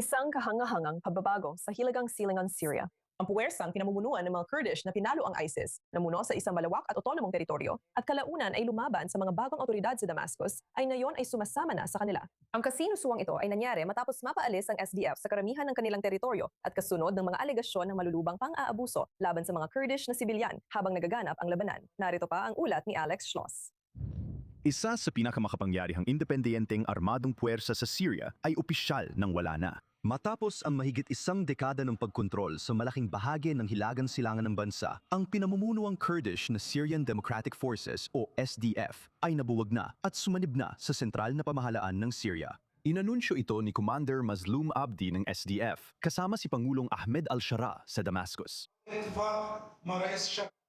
Isang kahangahangang pagbabago sa hilagang silangan Syria. Ang puwersang pinamumunuan ng mga Kurdish na pinalo ang ISIS, namuno sa isang malawak at otonomong teritoryo, at kalaunan ay lumaban sa mga bagong otoridad sa Damascus, ay ngayon ay sumasama na sa kanila. Ang kasinusuwang ito ay nangyari matapos mapaalis ang SDF sa karamihan ng kanilang teritoryo at kasunod ng mga alegasyon ng malulubang pang-aabuso laban sa mga Kurdish na sibilyan habang nagaganap ang labanan. Narito pa ang ulat ni Alex Schloss. Isa sa pinakamakapangyarihang independenteng armadong puwersa sa Syria ay opisyal ng wala na. Matapos ang mahigit isang dekada ng pagkontrol sa malaking bahagi ng hilagang silangan ng bansa, ang pinamumunuang Kurdish na Syrian Democratic Forces o SDF ay nabuwag na at sumanib na sa sentral na pamahalaan ng Syria. Inanunsyo ito ni Commander Mazloum Abdi ng SDF kasama si Pangulong Ahmed al-Shara sa Damascus.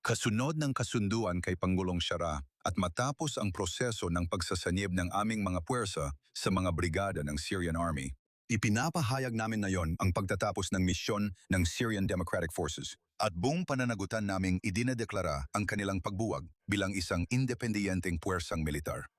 Kasunod ng kasunduan kay Pangulong Shara at matapos ang proseso ng pagsasanib ng aming mga puwersa sa mga brigada ng Syrian Army, ipinapahayag namin ngayon ang pagtatapos ng misyon ng Syrian Democratic Forces at buong pananagutan naming idinedeklara ang kanilang pagbuwag bilang isang independenteng puwersang militar.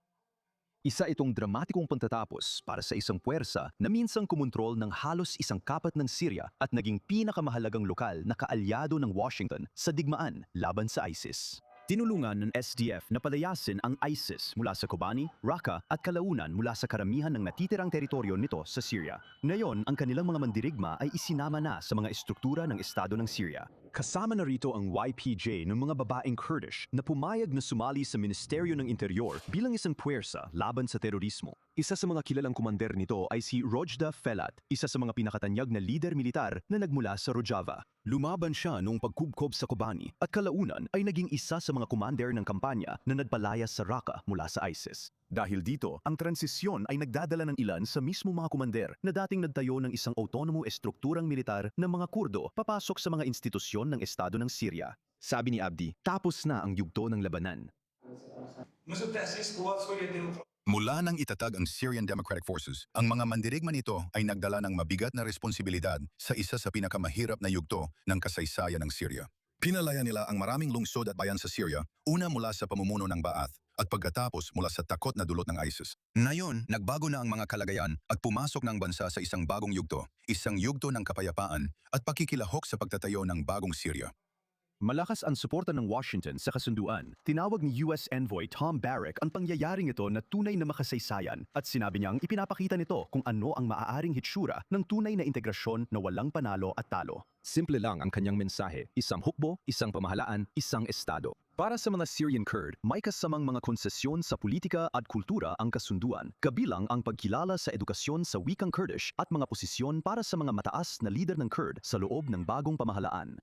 Isa itong dramatikong pagtatapos para sa isang puwersa na minsang kumontrol ng halos isang kapat ng Syria at naging pinakamahalagang lokal na kaalyado ng Washington sa digmaan laban sa ISIS. Tinulungan ng SDF na palayasin ang ISIS mula sa Kobani, Raqqa at kalaunan mula sa karamihan ng natitirang teritoryo nito sa Syria. Ngayon, ang kanilang mga mandirigma ay isinama na sa mga estruktura ng Estado ng Syria. Kasama na rito ang YPJ ng mga babaeng Kurdish na pumayag na sumali sa Ministeryo ng Interior bilang isang puwersa laban sa terorismo. Isa sa mga kilalang kumander nito ay si Rojda Felat, isa sa mga pinakatanyag na lider militar na nagmula sa Rojava. Lumaban siya noong pagkubkob sa Kobani at kalaunan ay naging isa sa mga kumander ng kampanya na nagpalayas sa Raqqa mula sa ISIS. Dahil dito, ang transisyon ay nagdadala ng ilan sa mismo mga kumander na dating nagtayo ng isang autonomo estrukturang militar ng mga Kurdo papasok sa mga institusyon ng Estado ng Syria. Sabi ni Abdi, tapos na ang yugto ng labanan. Mula nang itatag ang Syrian Democratic Forces, ang mga mandirigma nito ay nagdala ng mabigat na responsibilidad sa isa sa pinakamahirap na yugto ng kasaysayan ng Syria. Pinalaya nila ang maraming lungsod at bayan sa Syria, una mula sa pamumuno ng Ba'ath at pagkatapos mula sa takot na dulot ng ISIS. Ngayon, nagbago na ang mga kalagayan at pumasok ng bansa sa isang bagong yugto, isang yugto ng kapayapaan at pakikilahok sa pagtatayo ng bagong Syria. Malakas ang suporta ng Washington sa kasunduan. Tinawag ni US Envoy Tom Barrack ang pangyayaring ito na tunay na makasaysayan at sinabi niyang ipinapakita nito kung ano ang maaaring hitsura ng tunay na integrasyon na walang panalo at talo. Simple lang ang kanyang mensahe, isang hukbo, isang pamahalaan, isang estado. Para sa mga Syrian Kurd, may kasamang mga konsesyon sa politika at kultura ang kasunduan, kabilang ang pagkilala sa edukasyon sa wikang Kurdish at mga posisyon para sa mga mataas na lider ng Kurd sa loob ng bagong pamahalaan.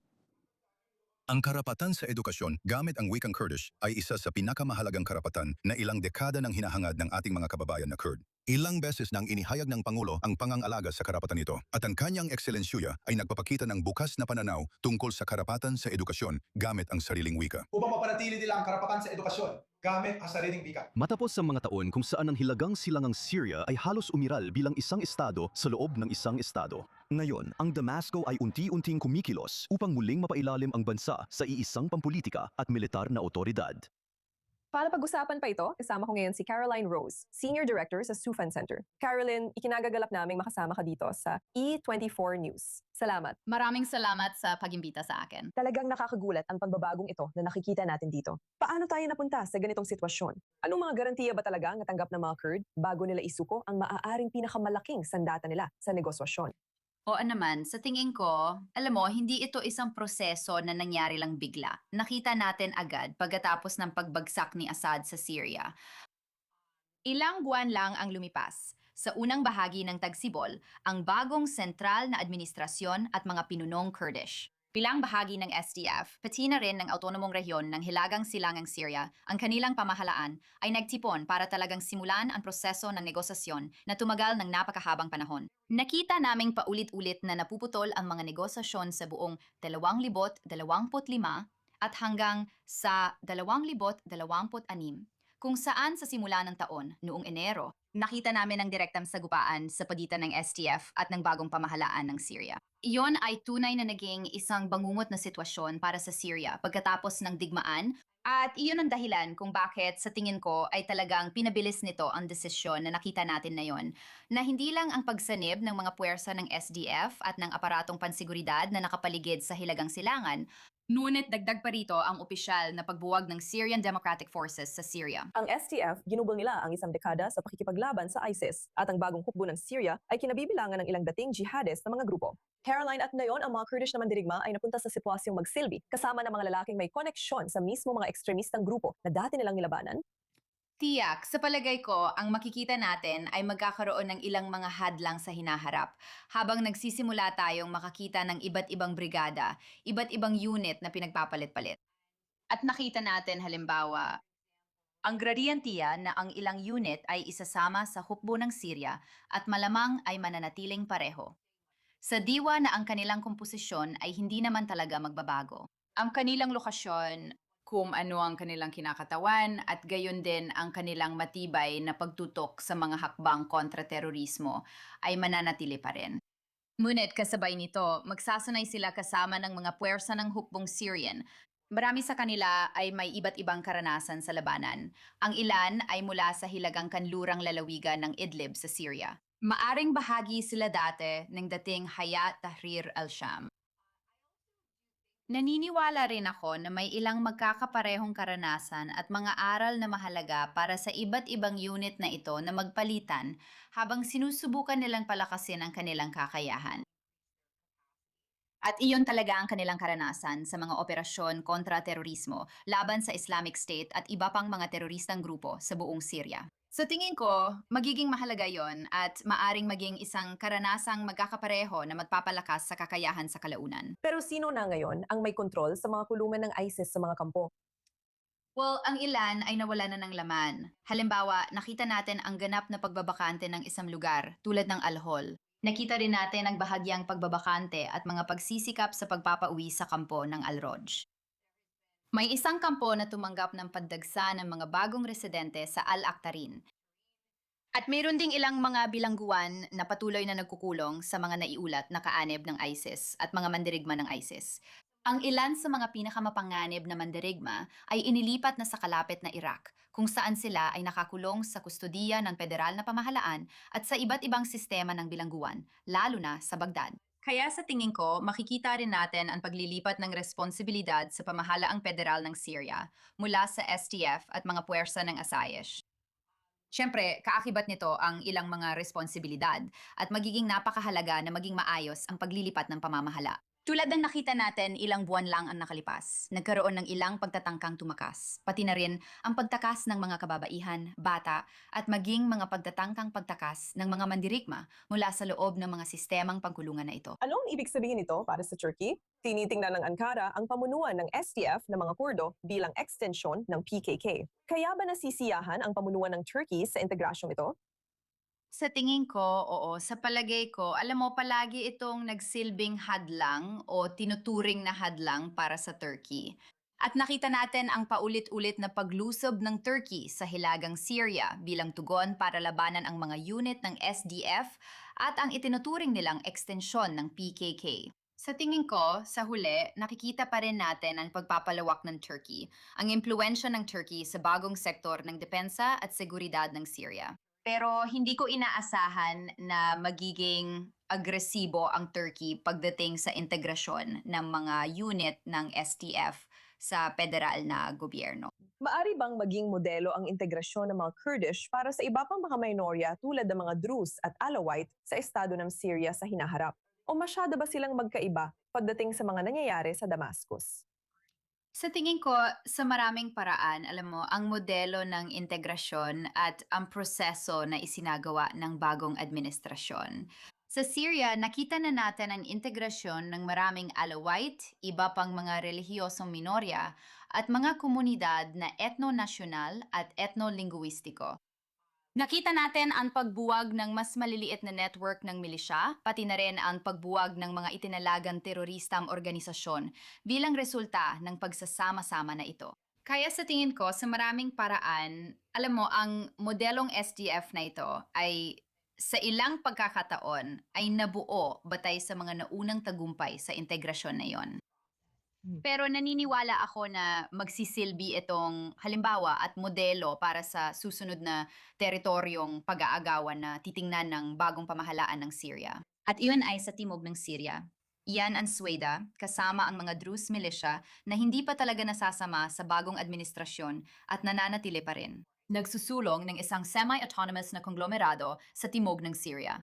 Ang karapatan sa edukasyon gamit ang wikang Kurdish ay isa sa pinakamahalagang karapatan na ilang dekada nang hinahangad ng ating mga kababayan na Kurd. Ilang beses nang inihayag ng Pangulo ang pangangalaga sa karapatan nito at ang kanyang ekselensyuya ay nagpapakita ng bukas na pananaw tungkol sa karapatan sa edukasyon gamit ang sariling wika. Upang mapanatili nila ang karapatan sa edukasyon gamit ang sariling wika. Matapos ang mga taon kung saan ang hilagang silangang Syria ay halos umiral bilang isang estado sa loob ng isang estado. Ngayon, ang Damascus ay unti-unting kumikilos upang muling mapailalim ang bansa sa iisang pampulitika at militar na otoridad. Para pag-usapan pa ito, kasama ko ngayon si Caroline Rose, Senior Director sa Sufan Center. Caroline, ikinagagalak naming makasama ka dito sa E24 News. Salamat. Maraming salamat sa pag-imbita sa akin. Talagang nakakagulat ang pagbabagong ito na nakikita natin dito. Paano tayo napunta sa ganitong sitwasyon? Anong mga garantiya ba talaga ang natanggap ng mga Kurd bago nila isuko ang maaaring pinakamalaking sandata nila sa negosasyon? Oo naman, sa tingin ko, alam mo, hindi ito isang proseso na nangyari lang bigla. Nakita natin agad pagkatapos ng pagbagsak ni Assad sa Syria. Ilang buwan lang ang lumipas. Sa unang bahagi ng Tagsibol, ang bagong sentral na administrasyon at mga pinunong Kurdish. Bilang bahagi ng SDF, pati na rin ng autonomong rehiyon ng Hilagang Silangang Syria, ang kanilang pamahalaan ay nagtipon para talagang simulan ang proseso ng negosasyon na tumagal ng napakahabang panahon. Nakita naming paulit-ulit na napuputol ang mga negosasyon sa buong 2025 at hanggang sa 2026, kung saan sa simula ng taon, noong Enero, nakita namin ang direktang sagupaan sa pagitan ng SDF at ng bagong pamahalaan ng Syria. Iyon ay tunay na naging isang bangungot na sitwasyon para sa Syria pagkatapos ng digmaan At iyon ang dahilan kung bakit sa tingin ko ay talagang pinabilis nito ang desisyon na nakita natin na yon, na hindi lang ang pagsanib ng mga puwersa ng SDF at ng aparatong pansiguridad na nakapaligid sa Hilagang Silangan, ngunit dagdag pa rito ang opisyal na pagbuwag ng Syrian Democratic Forces sa Syria. Ang STF, ginugol nila ang isang dekada sa pakikipaglaban sa ISIS at ang bagong hukbo ng Syria ay kinabibilangan ng ilang dating jihadist na mga grupo. Caroline, at ngayon ang mga Kurdish na mandirigma ay napunta sa sitwasyong magsilbi kasama ng mga lalaking may koneksyon sa mismo mga ekstremistang grupo na dati nilang nilabanan. Tiyak, sa palagay ko, ang makikita natin ay magkakaroon ng ilang mga hadlang sa hinaharap habang nagsisimula tayong makakita ng iba't ibang brigada, iba't ibang unit na pinagpapalit-palit. At nakita natin halimbawa, ang gradientiya na ang ilang unit ay isasama sa hukbo ng Syria at malamang ay mananatiling pareho. Sa diwa na ang kanilang komposisyon ay hindi naman talaga magbabago. Ang kanilang lokasyon, kung ano ang kanilang kinakatawan at gayon din ang kanilang matibay na pagtutok sa mga hakbang kontra terorismo ay mananatili pa rin. Ngunit kasabay nito, magsasanay sila kasama ng mga puwersa ng hukbong Syrian. Marami sa kanila ay may iba't ibang karanasan sa labanan. Ang ilan ay mula sa hilagang kanlurang lalawigan ng Idlib sa Syria. Maaring bahagi sila dati ng dating Hayat Tahrir al-Sham. Naniniwala rin ako na may ilang magkakaparehong karanasan at mga aral na mahalaga para sa iba't ibang unit na ito na magpalitan habang sinusubukan nilang palakasin ang kanilang kakayahan. At iyon talaga ang kanilang karanasan sa mga operasyon kontra terorismo laban sa Islamic State at iba pang mga teroristang grupo sa buong Syria. Sa tingin ko, magiging mahalaga yon at maaring maging isang karanasang magkakapareho na magpapalakas sa kakayahan sa kalaunan. Pero sino na ngayon ang may kontrol sa mga kulungan ng ISIS sa mga kampo? Well, ang ilan ay nawala na ng laman. Halimbawa, nakita natin ang ganap na pagbabakante ng isang lugar tulad ng Al-Hol. Nakita rin natin ang bahagyang pagbabakante at mga pagsisikap sa pagpapauwi sa kampo ng Al-Roj. May isang kampo na tumanggap ng pagdagsa ng mga bagong residente sa Al-Aqtarin. At mayroon ding ilang mga bilangguan na patuloy na nagkukulong sa mga naiulat na kaanib ng ISIS at mga mandirigma ng ISIS. Ang ilan sa mga pinakamapanganib na mandirigma ay inilipat na sa kalapit na Iraq, kung saan sila ay nakakulong sa kustodiya ng federal na pamahalaan at sa iba't ibang sistema ng bilangguan, lalo na sa Baghdad. Kaya sa tingin ko, makikita rin natin ang paglilipat ng responsibilidad sa pamahalaang federal ng Syria mula sa STF at mga puwersa ng Asayish. Siyempre, kaakibat nito ang ilang mga responsibilidad at magiging napakahalaga na maging maayos ang paglilipat ng pamamahala. Tulad ng nakita natin, ilang buwan lang ang nakalipas. Nagkaroon ng ilang pagtatangkang tumakas, pati na rin ang pagtakas ng mga kababaihan, bata, at maging mga pagtatangkang pagtakas ng mga mandirigma mula sa loob ng mga sistemang pangkulungan na ito. Ano ang ibig sabihin nito para sa Turkey? Tinitingnan ng Ankara ang pamunuan ng STF ng mga Kurdo bilang ekstensyon ng PKK. Kaya ba nasisiyahan ang pamunuan ng Turkey sa integrasyong ito? Sa tingin ko, oo. Sa palagay ko, alam mo, palagi itong nagsilbing hadlang o tinuturing na hadlang para sa Turkey. At nakita natin ang paulit-ulit na paglusob ng Turkey sa hilagang Syria bilang tugon para labanan ang mga unit ng SDF at ang itinuturing nilang ekstensyon ng PKK. Sa tingin ko, sa huli, nakikita pa rin natin ang pagpapalawak ng Turkey, ang impluensya ng Turkey sa bagong sektor ng depensa at seguridad ng Syria. Pero hindi ko inaasahan na magiging agresibo ang Turkey pagdating sa integrasyon ng mga unit ng STF sa federal na gobyerno. Maari bang maging modelo ang integrasyon ng mga Kurdish para sa iba pang mga minorya tulad ng mga Druze at Alawite sa estado ng Syria sa hinaharap? O masyado ba silang magkaiba pagdating sa mga nangyayari sa Damascus? Sa tingin ko, sa maraming paraan, alam mo, ang modelo ng integrasyon at ang proseso na isinagawa ng bagong administrasyon. Sa Syria, nakita na natin ang integrasyon ng maraming Alawite, iba pang mga relihiyosong minorya, at mga komunidad na etno-nasyonal at etno-linguistiko. Nakita natin ang pagbuwag ng mas maliliit na network ng milisya, pati na rin ang pagbuwag ng mga itinalagang teroristang organisasyon bilang resulta ng pagsasama-sama na ito. Kaya sa tingin ko, sa maraming paraan, alam mo, ang modelong SDF na ito ay sa ilang pagkakataon ay nabuo batay sa mga naunang tagumpay sa integrasyon na yon. Pero naniniwala ako na magsisilbi itong halimbawa at modelo para sa susunod na teritoryong pag-aagawan na titingnan ng bagong pamahalaan ng Syria. At iyon ay sa timog ng Syria. Iyan ang Sweda, kasama ang mga Druze militia na hindi pa talaga nasasama sa bagong administrasyon at nananatili pa rin. Nagsusulong ng isang semi-autonomous na konglomerado sa timog ng Syria.